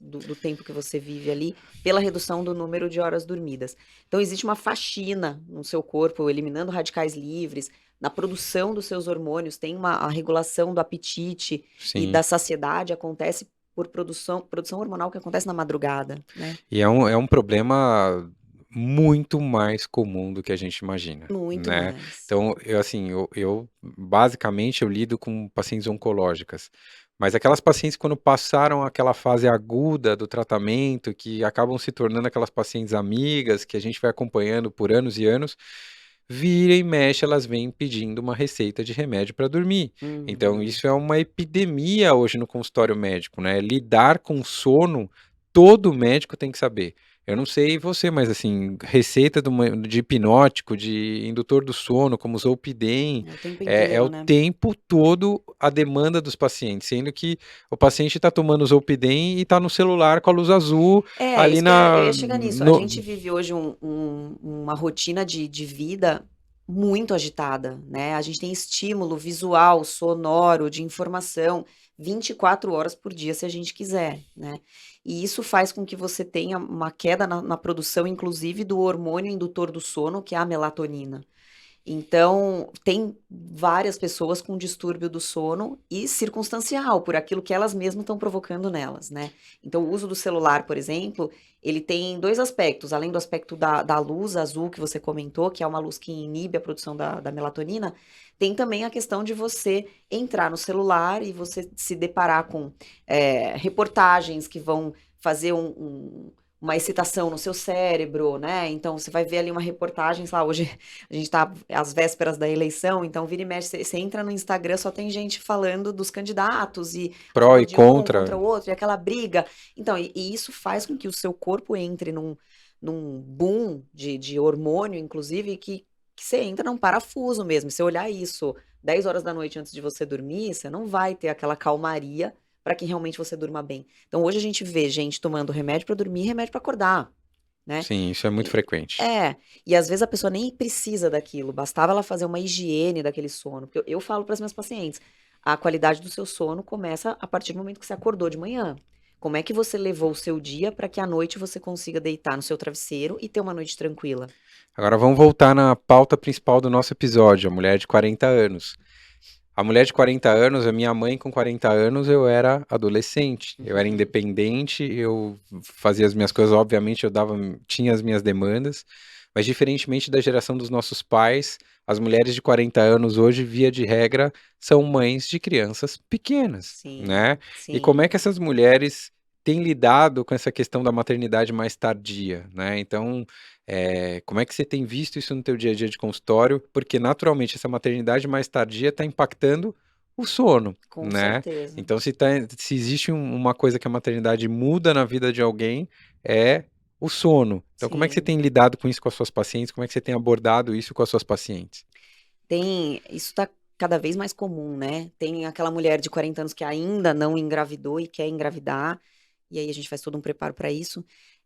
do tempo que você vive ali, pela redução do número de horas dormidas. Então, existe uma faxina no seu corpo, eliminando radicais livres, na produção dos seus hormônios, tem a regulação do apetite e Sim. da saciedade acontece por produção hormonal que acontece na madrugada, né? E é um problema muito mais comum do que a gente imagina, Muito né? mais. Então, eu assim, basicamente eu lido com pacientes oncológicas, mas aquelas pacientes quando passaram aquela fase aguda do tratamento, que acabam se tornando aquelas pacientes amigas, que a gente vai acompanhando por anos e anos, vira e mexe, elas vêm pedindo uma receita de remédio para dormir. Então, Uhum. isso é uma epidemia hoje no consultório médico, né? Lidar com sono, todo médico tem que saber. Eu não sei você, mas assim, receita de hipnótico, de indutor do sono, como Zolpidem, É o tempo é inteiro, o né? tempo todo a demanda dos pacientes, sendo que o paciente está tomando Zolpidem e está no celular com a luz azul É, ali isso que eu ia chegar nisso. A gente vive hoje uma rotina de vida muito agitada, né? A gente tem estímulo visual, sonoro, de informação 24 horas por dia, se a gente quiser, né? E isso faz com que você tenha uma queda na produção, inclusive, do hormônio indutor do sono, que é a melatonina. Então, tem várias pessoas com distúrbio do sono e circunstancial, por aquilo que elas mesmas estão provocando nelas, né? Então, o uso do celular, por exemplo, ele tem dois aspectos. Além do aspecto da luz azul que você comentou, que é uma luz que inibe a produção da melatonina, tem também a questão de você entrar no celular e você se deparar com reportagens que vão fazer uma excitação no seu cérebro, né? Então, você vai ver ali uma reportagem, sei lá, hoje a gente tá às vésperas da eleição, então vira e mexe, você entra no Instagram, só tem gente falando dos candidatos e a pró favor e de um contra contra. o outro, e aquela briga. Então, e isso faz com que o seu corpo entre num boom de hormônio, inclusive, que você entra num parafuso mesmo. Se você olhar isso 10 horas da noite antes de você dormir, você não vai ter aquela calmaria para que realmente você durma bem. Então, hoje a gente vê gente tomando remédio para dormir e remédio para acordar, né? Sim, isso é muito frequente. E às vezes a pessoa nem precisa daquilo, bastava ela fazer uma higiene daquele sono. Porque eu falo para as minhas pacientes, a qualidade do seu sono começa a partir do momento que você acordou de manhã. Como é que você levou o seu dia para que à noite você consiga deitar no seu travesseiro e ter uma noite tranquila? Agora vamos voltar na pauta principal do nosso episódio, a mulher de 40 anos. A mulher de 40 anos, a minha mãe com 40 anos, eu era adolescente, eu era independente, eu fazia as minhas coisas, obviamente tinha as minhas demandas, mas diferentemente da geração dos nossos pais, as mulheres de 40 anos hoje, via de regra, são mães de crianças pequenas, né? Sim, E como é sim. que essas mulheres têm lidado com essa questão da maternidade mais tardia, né? Então, como é que você tem visto isso no teu dia a dia de consultório? Porque naturalmente essa maternidade mais tardia está impactando o sono, Com né? certeza. Então, se existe uma coisa que a maternidade muda na vida de alguém, é o sono. Então, como é que você Sim. tem lidado com isso com as suas pacientes? Como é que você tem abordado isso com as suas pacientes? Isso tá cada vez mais comum, né? Tem aquela mulher de 40 anos que ainda não engravidou e quer engravidar, e aí a gente faz todo um preparo para isso.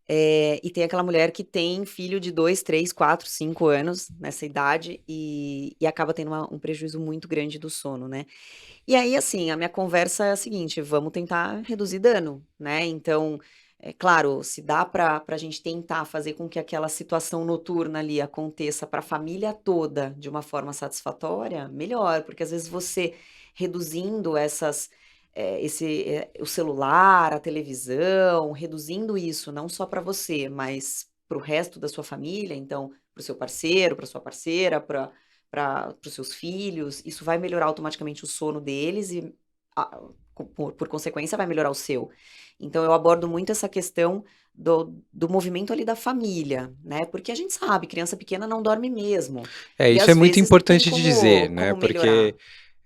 E tem aquela mulher que tem filho de 2, 3, 4, 5 anos nessa idade e acaba tendo um prejuízo muito grande do sono, né? E aí, assim, a minha conversa é a seguinte: vamos tentar reduzir dano, né? Então, é claro, se dá para a gente tentar fazer com que aquela situação noturna ali aconteça para a família toda de uma forma satisfatória, melhor, porque às vezes você reduzindo o celular, a televisão, reduzindo isso não só para você, mas para o resto da sua família, então, para o seu parceiro, para sua parceira, para os seus filhos, isso vai melhorar automaticamente o sono deles e, por consequência, vai melhorar o seu. Então, eu abordo muito essa questão do movimento ali da família, né? Porque a gente sabe, criança pequena não dorme mesmo. E Isso é às muito vezes tem importante de dizer, né? como Porque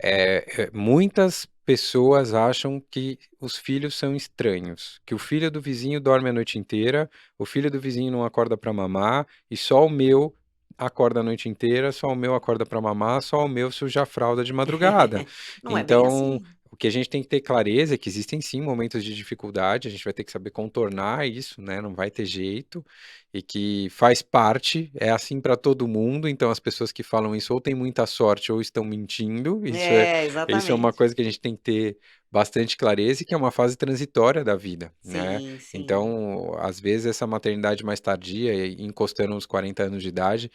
melhorar. muitas pessoas acham que os filhos são estranhos, que o filho do vizinho dorme a noite inteira, o filho do vizinho não acorda para mamar e só o meu acorda a noite inteira, só o meu acorda para mamar, só o meu suja a fralda de madrugada. Não é bem Então, assim. o que a gente tem que ter clareza é que existem sim momentos de dificuldade, a gente vai ter que saber contornar isso, né? Não vai ter jeito e que faz parte, é assim para todo mundo. Então, as pessoas que falam isso ou têm muita sorte ou estão mentindo. Isso é uma Exatamente. coisa que a gente tem que ter bastante clareza e que é uma fase transitória da vida, né? Sim, sim. Então, às vezes, essa maternidade mais tardia, encostando nos 40 anos de idade,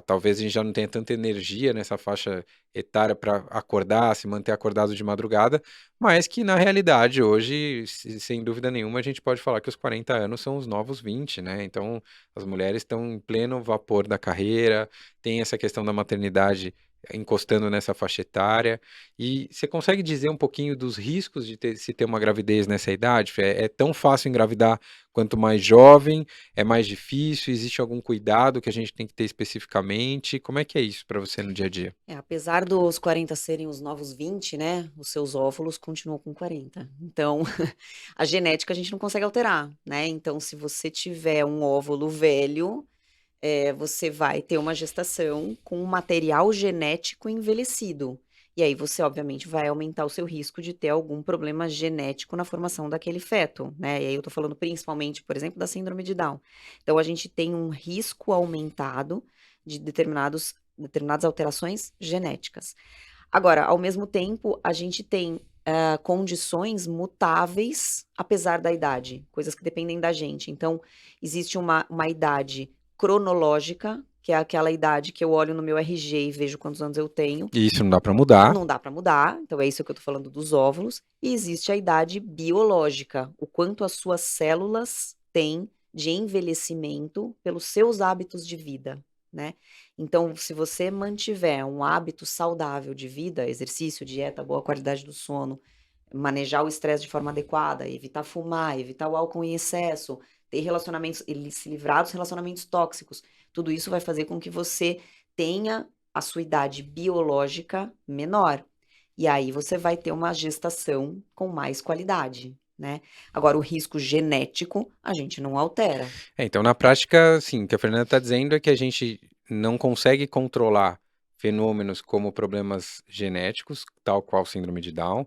talvez a gente já não tenha tanta energia nessa faixa etária para acordar, se manter acordado de madrugada, mas que na realidade hoje, sem dúvida nenhuma, a gente pode falar que os 40 anos são os novos 20, né? Então, as mulheres estão em pleno vapor da carreira, tem essa questão da maternidade encostando nessa faixa etária. E você consegue dizer um pouquinho dos riscos de se ter uma gravidez nessa idade? É tão fácil engravidar quanto mais jovem? É mais difícil? Existe algum cuidado que a gente tem que ter especificamente? Como é que é isso para você no dia a dia? Apesar dos 40 serem os novos 20, né? Os seus óvulos continuam com 40. Então, a genética a gente não consegue alterar, né? Então, se você tiver um óvulo velho, você vai ter uma gestação com um material genético envelhecido. E aí você, obviamente, vai aumentar o seu risco de ter algum problema genético na formação daquele feto, né? E aí eu tô falando principalmente, por exemplo, da síndrome de Down. Então, a gente tem um risco aumentado de determinadas alterações genéticas. Agora, ao mesmo tempo, a gente tem condições mutáveis, apesar da idade, coisas que dependem da gente. Então, existe uma idade cronológica, que é aquela idade que eu olho no meu RG e vejo quantos anos eu tenho. E isso não dá para mudar. Não dá para mudar, então é isso que eu tô falando dos óvulos. E existe a idade biológica, o quanto as suas células têm de envelhecimento pelos seus hábitos de vida, né? Então, se você mantiver um hábito saudável de vida, exercício, dieta, boa qualidade do sono, manejar o estresse de forma adequada, evitar fumar, evitar o álcool em excesso, ter relacionamentos, se livrar dos relacionamentos tóxicos, tudo isso vai fazer com que você tenha a sua idade biológica menor. E aí você vai ter uma gestação com mais qualidade, né? Agora, o risco genético a gente não altera. Então, na prática, sim, o que a Fernanda está dizendo é que a gente não consegue controlar fenômenos como problemas genéticos, tal qual síndrome de Down,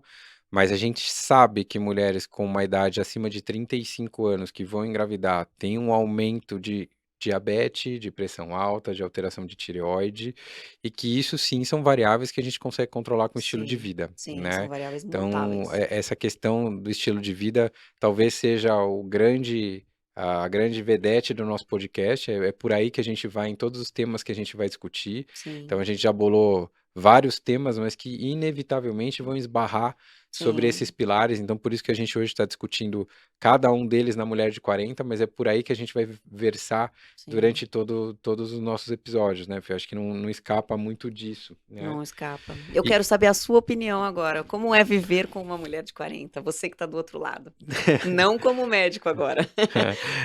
mas a gente sabe que mulheres com uma idade acima de 35 anos que vão engravidar têm um aumento de diabetes, de pressão alta, de alteração de tireoide, e que isso sim são variáveis que a gente consegue controlar com o estilo de Sim, vida, sim, são né? variáveis Então, mutáveis. essa questão do estilo de vida talvez seja a grande vedete do nosso podcast. É por aí que a gente vai em todos os temas que a gente vai discutir. Então Sim, a gente já bolou vários temas, mas que inevitavelmente vão esbarrar sobre esses sim, pilares. Então por isso que a gente hoje está discutindo cada um deles na Mulher de 40, mas é por aí que a gente vai versar sim. durante todos os nossos episódios, né, Fê? Acho que não escapa muito disso, né? Não escapa. Eu E quero saber a sua opinião agora. Como é viver com uma mulher de 40? Você que está do outro lado. Não como médico agora,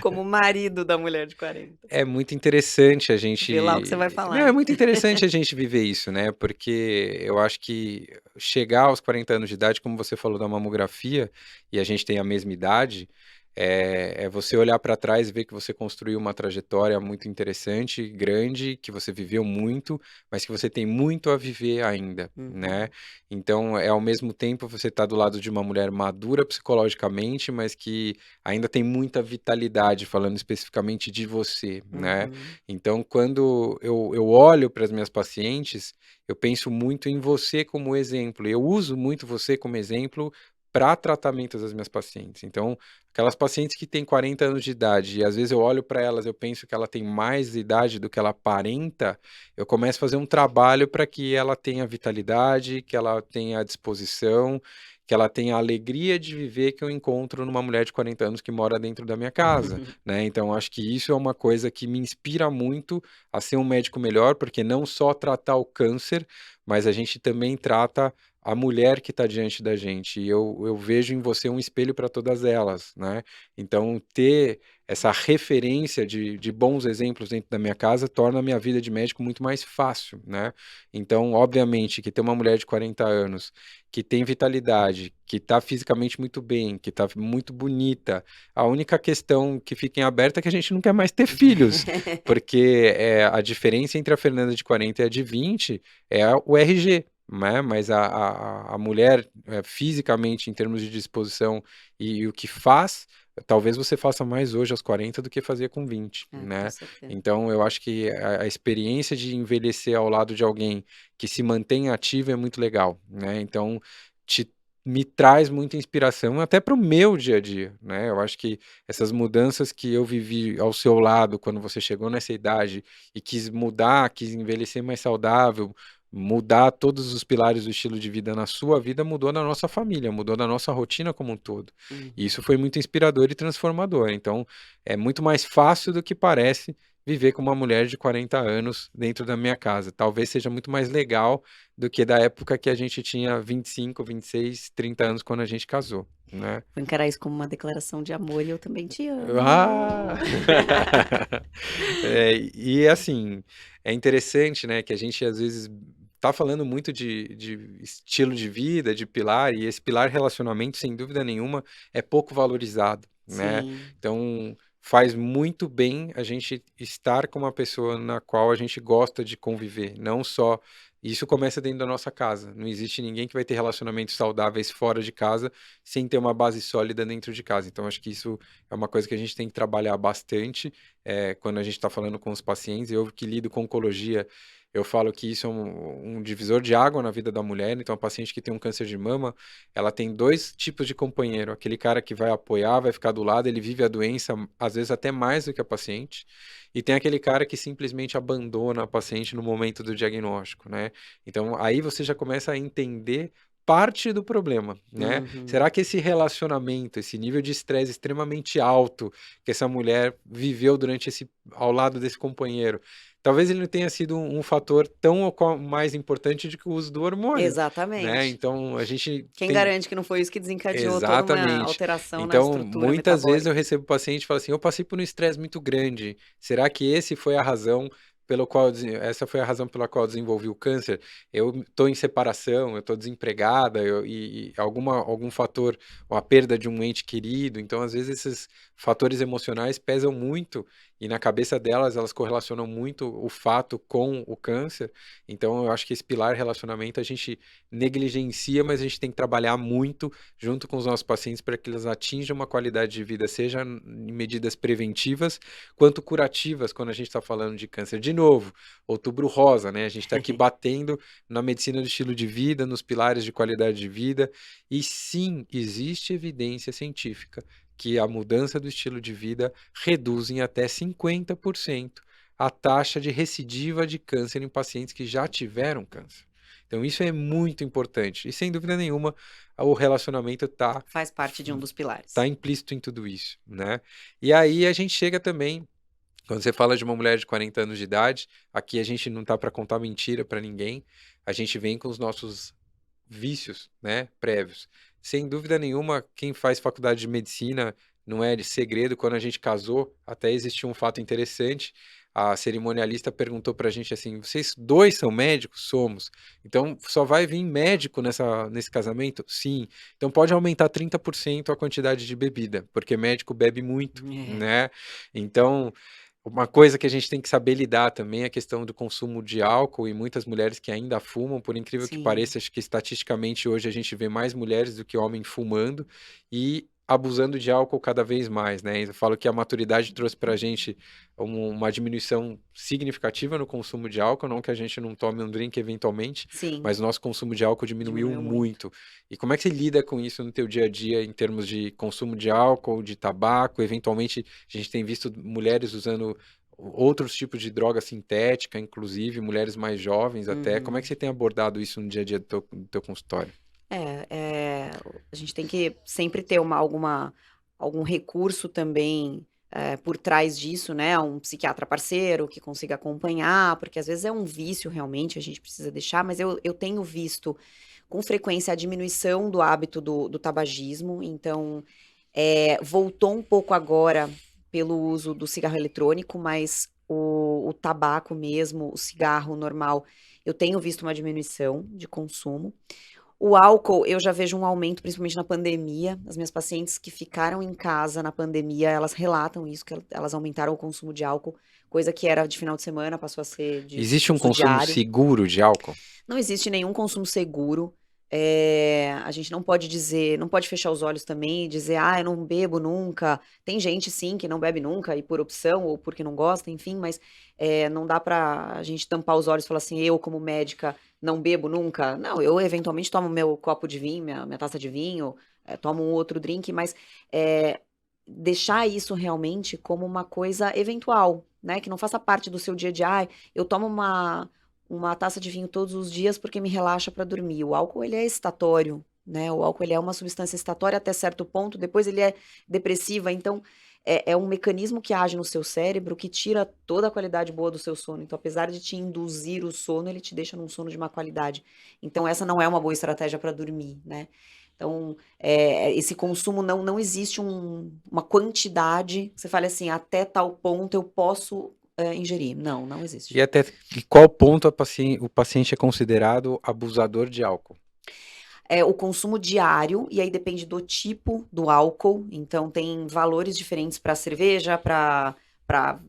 como marido da mulher de 40. é muito interessante a Vê lá o que você vai gente. falar, Não, é hein? muito interessante a gente viver isso, né? Porque eu acho que chegar aos 40 anos de idade, como você falou da mamografia, e a gente tem a mesma idade, é você olhar para trás e ver que você construiu uma trajetória muito interessante, grande, que você viveu muito, mas que você tem muito a viver ainda, né? Uhum, Então, ao mesmo tempo, você está do lado de uma mulher madura psicologicamente, mas que ainda tem muita vitalidade, falando especificamente de você, né? uhum, Então, quando eu olho para as minhas pacientes, eu penso muito em você como exemplo. Eu uso muito você como exemplo para tratamento das minhas pacientes. Então, aquelas pacientes que têm 40 anos de idade, e às vezes eu olho para elas, eu penso que ela tem mais idade do que ela aparenta, eu começo a fazer um trabalho para que ela tenha vitalidade, que ela tenha disposição, que ela tenha a alegria de viver que eu encontro numa mulher de 40 anos que mora dentro da minha casa, né? Então, acho que isso é uma coisa que me inspira muito a ser um médico melhor, porque não só tratar o câncer, mas a gente também trata a mulher que está diante da gente. E eu vejo em você um espelho para todas elas, né? Então, ter essa referência de bons exemplos dentro da minha casa torna a minha vida de médico muito mais fácil, né? Então, obviamente, que ter uma mulher de 40 anos que tem vitalidade, que está fisicamente muito bem, que está muito bonita, a única questão que fica em aberto é que a gente não quer mais ter filhos, porque a diferença entre a Fernanda de 40 e a de 20 é o RG. Né? Mas a mulher, fisicamente, em termos de disposição e o que faz, talvez você faça mais hoje aos 40 do que fazia com 20, Com né? certeza. Então, eu acho que a experiência de envelhecer ao lado de alguém que se mantém ativo é muito legal, né? Então, te, me traz muita inspiração até para o meu dia a dia, né? Eu acho que essas mudanças que eu vivi ao seu lado quando você chegou nessa idade e quis mudar, quis envelhecer mais saudável, mudar todos os pilares do estilo de vida na sua vida, mudou na nossa família, mudou na nossa rotina como um todo. E isso Uhum. foi muito inspirador e transformador. Então, é muito mais fácil do que parece viver com uma mulher de 40 anos dentro da minha casa. Talvez seja muito mais legal do que da época que a gente tinha 25, 26, 30 anos quando a gente casou, né? Vou encarar isso como uma declaração de amor e eu também te Ah! amo. E assim, é interessante, né, que a gente às vezes tá falando muito de estilo de vida, de pilar, e esse pilar relacionamento, sem dúvida nenhuma, é pouco valorizado, né? Sim. Então, faz muito bem a gente estar com uma pessoa na qual a gente gosta de conviver, não só. Isso começa dentro da nossa casa. Não existe ninguém que vai ter relacionamentos saudáveis fora de casa sem ter uma base sólida dentro de casa. Então, acho que isso é uma coisa que a gente tem que trabalhar bastante quando a gente está falando com os pacientes. Eu que lido com oncologia, eu falo que isso é um divisor de água na vida da mulher. Então, a paciente que tem um câncer de mama, ela tem dois tipos de companheiro. Aquele cara que vai apoiar, vai ficar do lado, ele vive a doença, às vezes até mais do que a paciente. E tem aquele cara que simplesmente abandona a paciente no momento do diagnóstico, né? Então, aí você já começa a entender parte do problema, né? Uhum. Será que esse relacionamento, esse nível de estresse extremamente alto que essa mulher viveu ao lado desse companheiro, talvez ele não tenha sido um fator tão ou mais importante do que o uso do hormônio, né? Exatamente. Então a gente Quem tem. garante que não foi isso que desencadeou toda uma Exatamente. alteração na Então, estrutura muitas vezes eu metabólica? recebo paciente e falo assim: eu passei por um estresse muito grande. Será que esse foi a razão pelo qual essa foi a razão pela qual eu desenvolvi o câncer? Eu estou em separação, eu estou desempregada, e algum fator, ou a perda de um ente querido. Então, às vezes, esses fatores emocionais pesam muito e na cabeça delas, elas correlacionam muito o fato com o câncer. Então, eu acho que esse pilar relacionamento a gente negligencia, mas a gente tem que trabalhar muito junto com os nossos pacientes para que eles atinjam uma qualidade de vida, seja em medidas preventivas quanto curativas, quando a gente está falando de câncer. De novo, outubro rosa, né? A gente está aqui batendo na medicina do estilo de vida, nos pilares de qualidade de vida, e sim, existe evidência científica que a mudança do estilo de vida reduz em até 50% a taxa de recidiva de câncer em pacientes que já tiveram câncer. Então, isso é muito importante. E, sem dúvida nenhuma, o relacionamento Faz parte de um dos tá pilares. implícito em tudo isso, né? E aí a gente chega também, quando você fala de uma mulher de 40 anos de idade, aqui a gente não tá para contar mentira para ninguém, a gente vem com os nossos vícios, né, prévios. Sem dúvida nenhuma, quem faz faculdade de medicina não é de segredo. Quando a gente casou, até existiu um fato interessante. A cerimonialista perguntou pra gente assim: vocês dois são médicos? Somos. Então só vai vir médico nesse casamento? Sim. Então pode aumentar 30% a quantidade de bebida, porque médico bebe muito, É, né? Então, uma coisa que a gente tem que saber lidar também é a questão do consumo de álcool e muitas mulheres que ainda fumam, por incrível que sim. pareça, acho que estatisticamente hoje a gente vê mais mulheres do que homens fumando e abusando de álcool cada vez mais, né? Eu falo que a maturidade trouxe para a gente uma diminuição significativa no consumo de álcool, não que a gente não tome um drink eventualmente, Sim, mas o nosso consumo de álcool diminuiu diminuiu muito. muito. E como é que você lida com isso no teu dia a dia em termos de consumo de álcool, de tabaco? Eventualmente, a gente tem visto mulheres usando outros tipos de droga sintética, inclusive mulheres mais jovens até. Como é que Uhum. você tem abordado isso no dia a dia do teu consultório? A gente tem que sempre ter algum recurso também, por trás disso, né, um psiquiatra parceiro que consiga acompanhar, porque às vezes é um vício realmente, a gente precisa deixar, mas eu tenho visto com frequência a diminuição do hábito do tabagismo, então voltou um pouco agora pelo uso do cigarro eletrônico, mas o tabaco mesmo, o cigarro normal, eu tenho visto uma diminuição de consumo. O álcool, eu já vejo um aumento, principalmente na pandemia. As minhas pacientes que ficaram em casa na pandemia, elas relatam isso, que elas aumentaram o consumo de álcool, coisa que era de final de semana, passou a ser de Existe um uso consumo diário. seguro de álcool? Não existe nenhum consumo seguro. A gente não pode dizer, não pode fechar os olhos também e dizer, eu não bebo nunca. Tem gente, sim, que não bebe nunca, e por opção, ou porque não gosta, enfim, mas não dá pra a gente tampar os olhos e falar assim, eu, como médica, não bebo nunca. Não, eu eventualmente tomo meu copo de vinho, minha taça de vinho, tomo um outro drink, mas deixar isso realmente como uma coisa eventual, né? Que não faça parte do seu dia a dia. Eu tomo uma taça de vinho todos os dias porque me relaxa para dormir. O álcool, ele é excitatório, né? O álcool, ele é uma substância excitatória até certo ponto, depois ele é depressiva, então é um mecanismo que age no seu cérebro que tira toda a qualidade boa do seu sono. Então, apesar de te induzir o sono, ele te deixa num sono de má qualidade. Então, essa não é uma boa estratégia para dormir, né? Então, esse consumo não existe uma quantidade, você fala assim, até tal ponto eu posso ingerir. Não existe. E até qual ponto o paciente é considerado abusador de álcool? O consumo diário, e aí depende do tipo do álcool, então tem valores diferentes para cerveja, para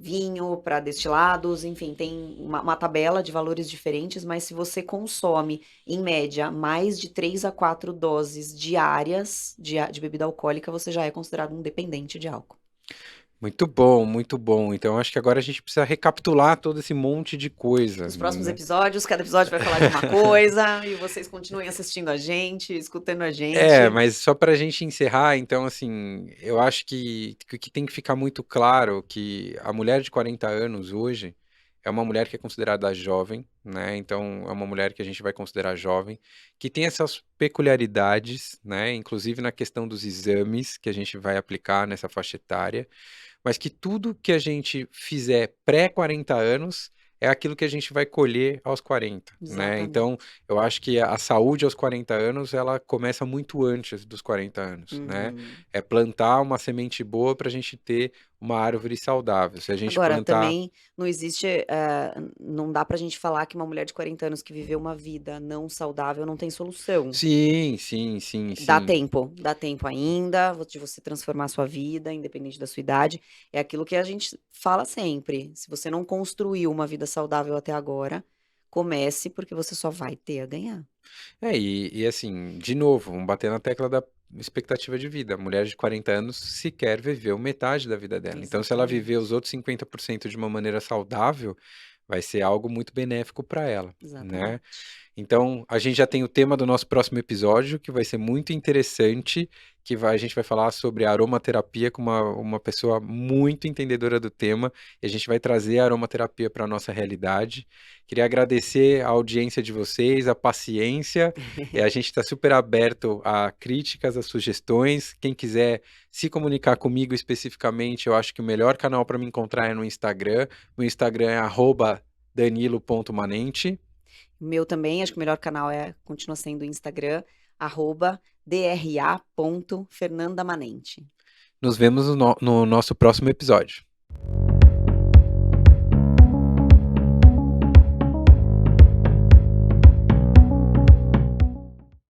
vinho, para destilados, enfim, tem uma tabela de valores diferentes, mas se você consome, em média, mais de 3 a 4 doses diárias de bebida alcoólica, você já é considerado um dependente de álcool. Muito bom, muito bom. Então, acho que agora a gente precisa recapitular todo esse monte de coisa, Nos próximos né? episódios, cada episódio vai falar de uma coisa, e vocês continuem assistindo a gente, escutando a gente. Mas só para a gente encerrar, então, assim, eu acho que tem que ficar muito claro que a mulher de 40 anos hoje é uma mulher que é considerada jovem, né? Então, é uma mulher que a gente vai considerar jovem, que tem essas peculiaridades, né? Inclusive na questão dos exames que a gente vai aplicar nessa faixa etária, mas que tudo que a gente fizer pré-40 anos é aquilo que a gente vai colher aos 40, né? Então, Exatamente. eu acho que a saúde aos 40 anos, ela começa muito antes dos 40 anos, né? Uhum. É plantar uma semente boa para a gente ter uma árvore saudável. Se a gente Agora, plantar... também não existe, não dá pra gente falar que uma mulher de 40 anos que viveu uma vida não saudável não tem solução. Sim, sim, sim, sim. Dá tempo ainda de você transformar a sua vida, independente da sua idade. É aquilo que a gente fala sempre. Se você não construiu uma vida saudável até agora, comece, porque você só vai ter a ganhar. E assim, de novo, vamos bater na tecla da expectativa de vida. A mulher de 40 anos sequer viveu metade da vida dela. Então, se ela viver os Exatamente. outros 50% de uma maneira saudável, vai ser algo muito benéfico para ela, né? Exatamente. Então, a gente já tem o tema do nosso próximo episódio, que vai ser muito interessante, a gente vai falar sobre aromaterapia com uma pessoa muito entendedora do tema, e a gente vai trazer a aromaterapia para a nossa realidade. Queria agradecer a audiência de vocês, a paciência, e a gente está super aberto a críticas, a sugestões. Quem quiser se comunicar comigo especificamente, eu acho que o melhor canal para me encontrar é no Instagram. Meu Instagram é @danilo.manente. O meu também, acho que o melhor canal continua sendo o Instagram, @dra.fernandamanente. Nos vemos no nosso próximo episódio.